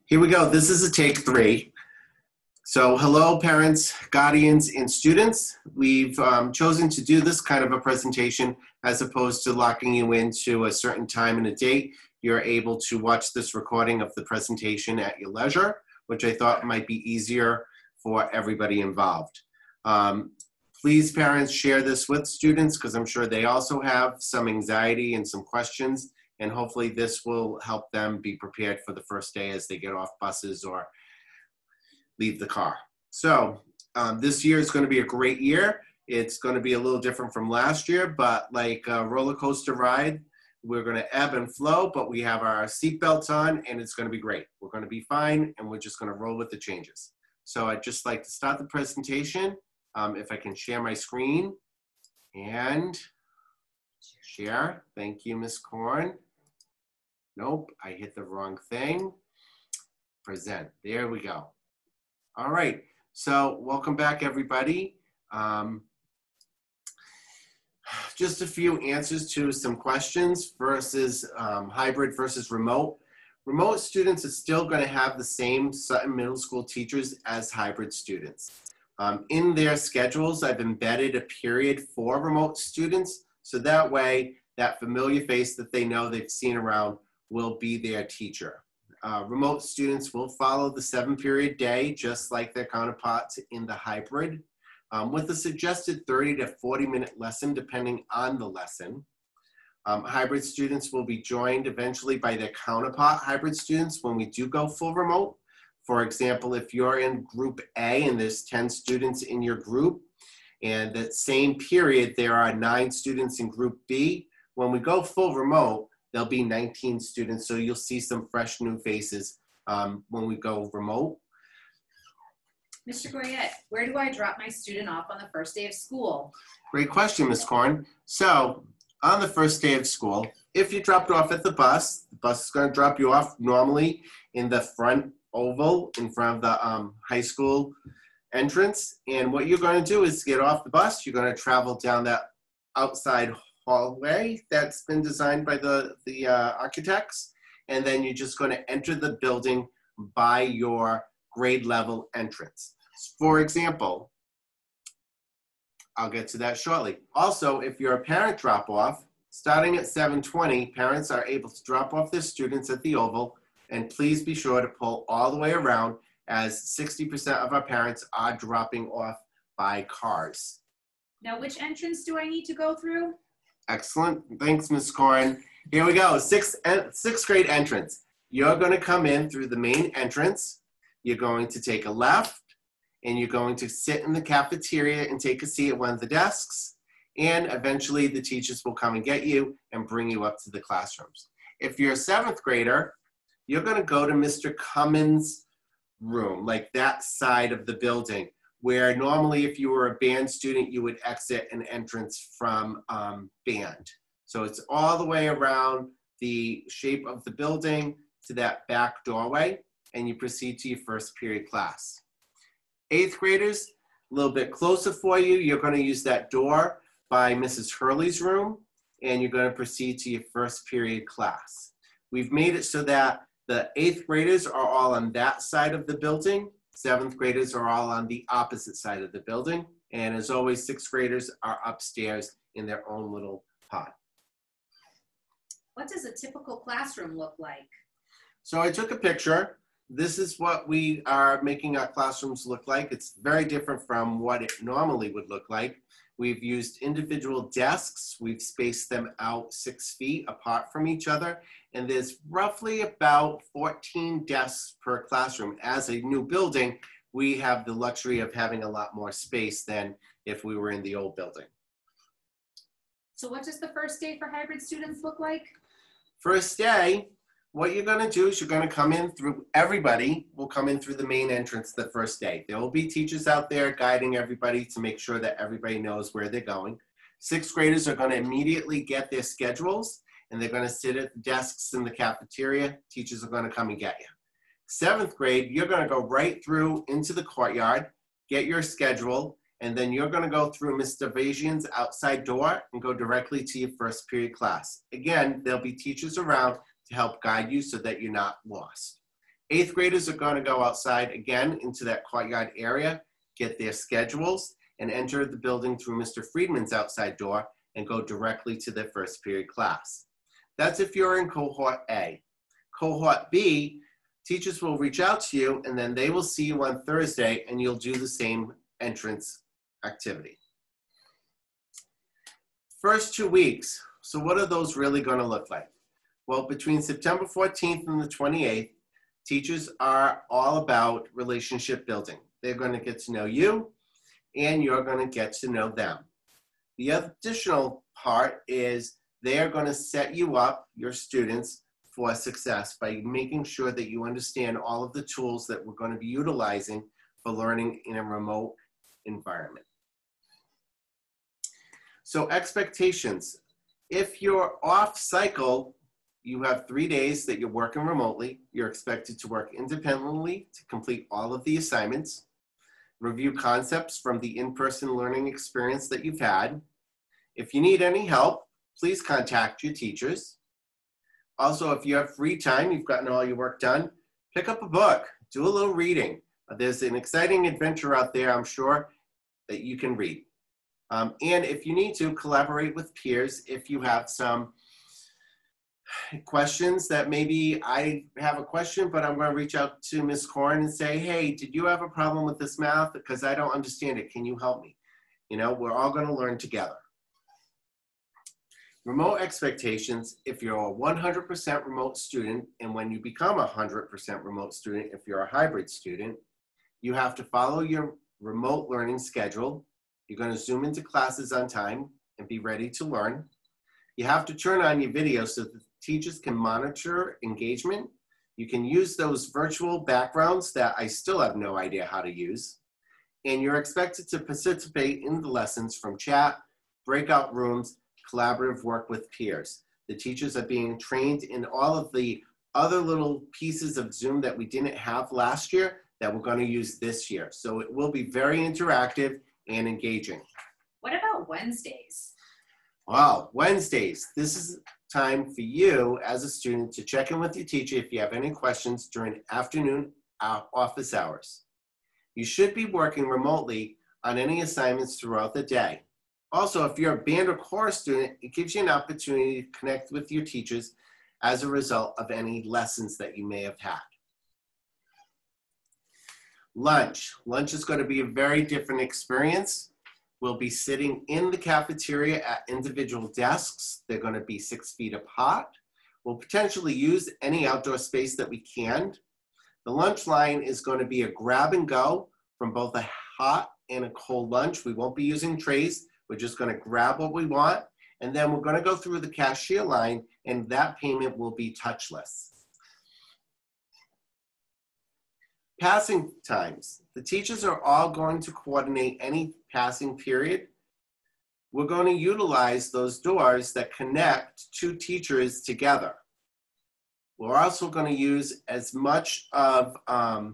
Here we go. This is a take 3. So hello, parents, guardians, and students. We've chosen to do this kind of a presentation as opposed to locking you into a certain time and a date. You're able to watch this recording of the presentation at your leisure, which I thought might be easier for everybody involved. Please, parents, share this with students because I'm sure they also have some anxiety and some questions, and hopefully this will help them be prepared for the first day as they get off buses or leave the car. So this year is going to be a great year. It's going to be a little different from last year, but like a roller coaster ride, we're going to ebb and flow, but we have our seatbelts on and it's going to be great. We're going to be fine and we're just going to roll with the changes. So I'd just like to start the presentation. If I can share my screen and share. Thank you, Ms. Korn. Nope, I hit the wrong thing. Present, there we go. All right, so welcome back, everybody. Just a few answers to some questions versus hybrid versus remote. Remote students are still going to have the same Sutton Middle School teachers as hybrid students. In their schedules, I've embedded a period for remote students, so that way that familiar face that they know they've seen around will be their teacher. Remote students will follow the 7-period day, just like their counterparts in the hybrid, with a suggested 30 to 40-minute lesson, depending on the lesson. Hybrid students will be joined eventually by their counterpart hybrid students when we do go full remote. For example, if you're in group A and there's 10 students in your group, and that same period there are 9 students in group B, when we go full remote, there'll be 19 students, so you'll see some fresh new faces when we go remote. Mr. Goyette, where do I drop my student off on the first day of school? Great question, Ms. Korn. So on the first day of school, if you dropped off at the bus is going to drop you off normally in the front oval in front of the high school entrance. And what you're going to do is get off the bus. You're going to travel down that outside hallway that's been designed by the architects, and then you're just going to enter the building by your grade level entrance. For example, I'll get to that shortly. Also, if you're a parent drop-off, starting at 7:20, parents are able to drop off their students at the oval, and please be sure to pull all the way around as 60% of our parents are dropping off by cars. Now, which entrance do I need to go through? Excellent. Thanks, Ms. Korn. Here we go. Sixth grade entrance. You're going to come in through the main entrance. You're going to take a left, and you're going to sit in the cafeteria and take a seat at one of the desks. And eventually, the teachers will come and get you and bring you up to the classrooms. If you're a 7th grader, you're going to go to Mr. Cummins' room, like that side of the building, where normally if you were a band student, you would exit an entrance from band. So it's all the way around the shape of the building to that back doorway, and you proceed to your first period class. 8th graders, a little bit closer for you, you're going to use that door by Mrs. Hurley's room, and you're going to proceed to your first period class. We've made it so that the 8th graders are all on that side of the building. 7th graders are all on the opposite side of the building. And as always, 6th graders are upstairs in their own little pod. What does a typical classroom look like? So I took a picture. This is what we are making our classrooms look like. It's very different from what it normally would look like. We've used individual desks. We've spaced them out 6 feet apart from each other. And there's roughly about 14 desks per classroom. As a new building, we have the luxury of having a lot more space than if we were in the old building. So what does the first day for hybrid students look like? First day, what you're going to do is you're going to come in through, everybody will come in through the main entrance the first day. There will be teachers out there guiding everybody to make sure that everybody knows where they're going. 6th graders are going to immediately get their schedules, and they're going to sit at the desks in the cafeteria. Teachers are going to come and get you. 7th grade, you're going to go right through into the courtyard, get your schedule, and then you're going to go through Mr. Vajian's outside door and go directly to your first period class. Again, there'll be teachers around to help guide you so that you're not lost. 8th graders are going to go outside again into that courtyard area, get their schedules, and enter the building through Mr. Friedman's outside door and go directly to their first period class. That's if you're in cohort A. Cohort B, teachers will reach out to you and then they will see you on Thursday and you'll do the same entrance activity. First 2 weeks, so what are those really going to look like? Well, between September 14th and the 28th, teachers are all about relationship building. They're going to get to know you and you're going to get to know them. The additional part is they're going to set you up, your students, for success by making sure that you understand all of the tools that we're going to be utilizing for learning in a remote environment. So expectations. If you're off cycle, you have 3 days that you're working remotely. You're expected to work independently to complete all of the assignments, review concepts from the in-person learning experience that you've had. If you need any help, please contact your teachers. Also, if you have free time, you've gotten all your work done, pick up a book, do a little reading. There's an exciting adventure out there, I'm sure, that you can read. And if you need to, collaborate with peers if you have some questions that maybe I have a question, but I'm going to reach out to Ms. Corn and say, hey, did you have a problem with this math? Because I don't understand it. Can you help me? You know, we're all going to learn together. Remote expectations, if you're a 100% remote student, and when you become a 100% remote student, if you're a hybrid student, you have to follow your remote learning schedule. You're going to Zoom into classes on time and be ready to learn. You have to turn on your video so that the teachers can monitor engagement. You can use those virtual backgrounds that I still have no idea how to use. And you're expected to participate in the lessons from chat, breakout rooms, collaborative work with peers. The teachers are being trained in all of the other little pieces of Zoom that we didn't have last year that we're going to use this year. So it will be very interactive and engaging. What about Wednesdays? Wow, Wednesdays. This is time for you as a student to check in with your teacher if you have any questions during afternoon office hours. You should be working remotely on any assignments throughout the day. Also, if you're a band or chorus student, it gives you an opportunity to connect with your teachers as a result of any lessons that you may have had. Lunch. Lunch is going to be a very different experience. We'll be sitting in the cafeteria at individual desks. They're going to be 6 feet apart. We'll potentially use any outdoor space that we can. The lunch line is going to be a grab and go from both a hot and a cold lunch. We won't be using trays. We're just going to grab what we want, and then we're going to go through the cashier line, and that payment will be touchless. Passing times. The teachers are all going to coordinate any passing period. We're going to utilize those doors that connect two teachers together. We're also going to use as much of our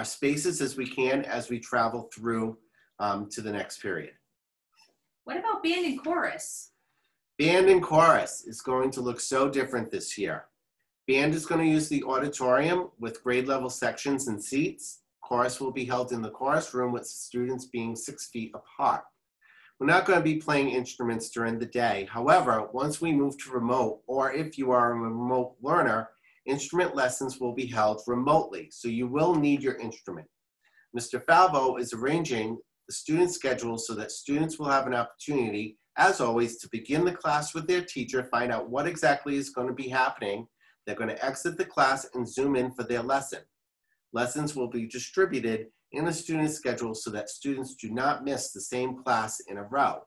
spaces as we can as we travel through to the next period. What about band and chorus? Band and chorus is going to look so different this year. Band is going to use the auditorium with grade level sections and seats. Chorus will be held in the chorus room with students being 6 feet apart. We're not going to be playing instruments during the day. However, once we move to remote, or if you are a remote learner, instrument lessons will be held remotely, so you will need your instrument. Mr. Falvo is arranging the student schedule so that students will have an opportunity, as always, to begin the class with their teacher, find out what exactly is going to be happening. They're going to exit the class and zoom in for their lesson. Lessons will be distributed in a student schedule so that students do not miss the same class in a row.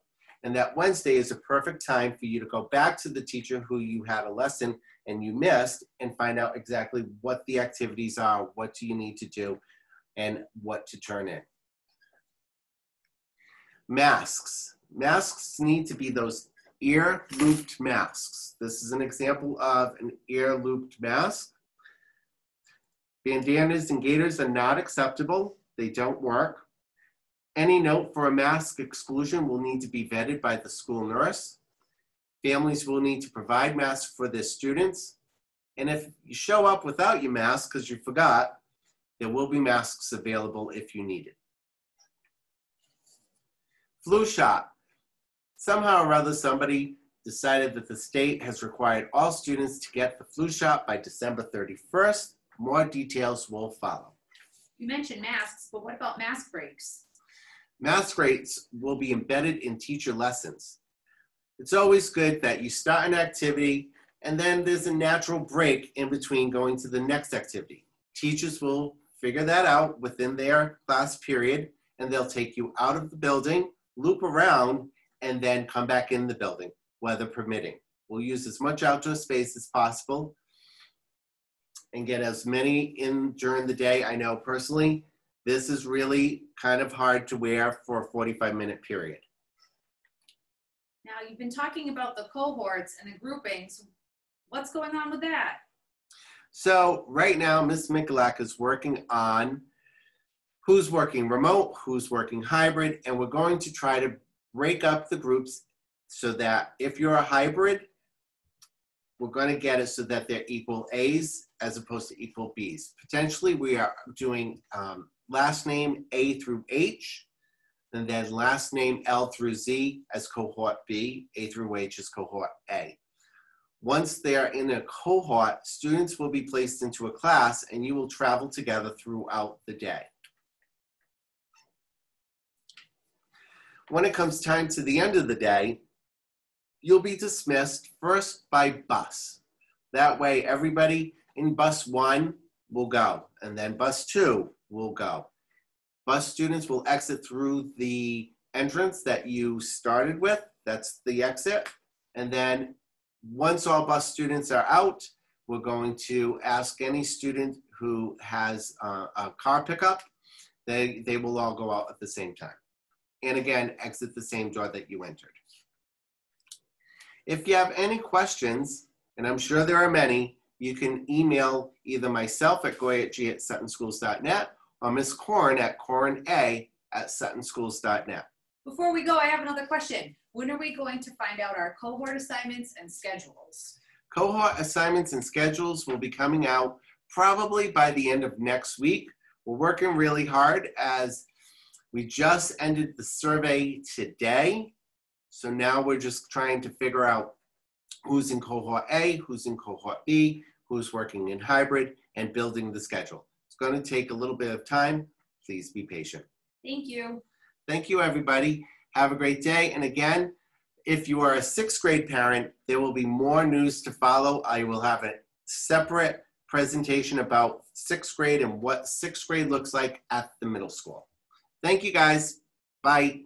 And that Wednesday is a perfect time for you to go back to the teacher who you had a lesson and you missed and find out exactly what the activities are, what do you need to do, and what to turn in. Masks. Masks need to be those ear-looped masks. This is an example of an ear-looped mask. Bandanas and gaiters are not acceptable. They don't work. Any note for a mask exclusion will need to be vetted by the school nurse. Families will need to provide masks for their students. And if you show up without your mask because you forgot, there will be masks available if you need it. Flu shot. Somehow or other, somebody decided that the state has required all students to get the flu shot by December 31st. More details will follow. You mentioned masks, but what about mask breaks? Mask breaks will be embedded in teacher lessons. It's always good that you start an activity and then there's a natural break in between going to the next activity. Teachers will figure that out within their class period, and they'll take you out of the building, loop around, and then come back in the building, weather permitting. We'll use as much outdoor space as possible and get as many in during the day. I know personally, this is really kind of hard to wear for a 45-minute period. Now, you've been talking about the cohorts and the groupings. What's going on with that? So right now, Ms. Mikulak is working on who's working remote, who's working hybrid, and we're going to try to break up the groups so that if you're a hybrid, we're going to get it so that they're equal A's as opposed to equal B's. Potentially, we are doing last name A through H, and then last name L through Z as cohort B, A through H as cohort A. Once they're in a cohort, students will be placed into a class and you will travel together throughout the day. When it comes time to the end of the day, you'll be dismissed first by bus. That way everybody in bus 1 will go, and then bus 2 will go. Bus students will exit through the entrance that you started with. That's the exit. And then once all bus students are out, we're going to ask any student who has a car pickup, they will all go out at the same time. And again, exit the same door that you entered. If you have any questions, and I'm sure there are many, you can email either myself at goyatg@suttonschools.net or Ms. Corn at corna@suttonschools.net. Before we go, I have another question. When are we going to find out our cohort assignments and schedules? Cohort assignments and schedules will be coming out probably by the end of next week. We're working really hard as we just ended the survey today. So now we're just trying to figure out who's in cohort A, who's in cohort B, who's working in hybrid, and building the schedule. It's going to take a little bit of time. Please be patient. Thank you. Thank you, everybody. Have a great day. And again, if you are a 6th grade parent, there will be more news to follow. I will have a separate presentation about 6th grade and what 6th grade looks like at the middle school. Thank you, guys. Bye.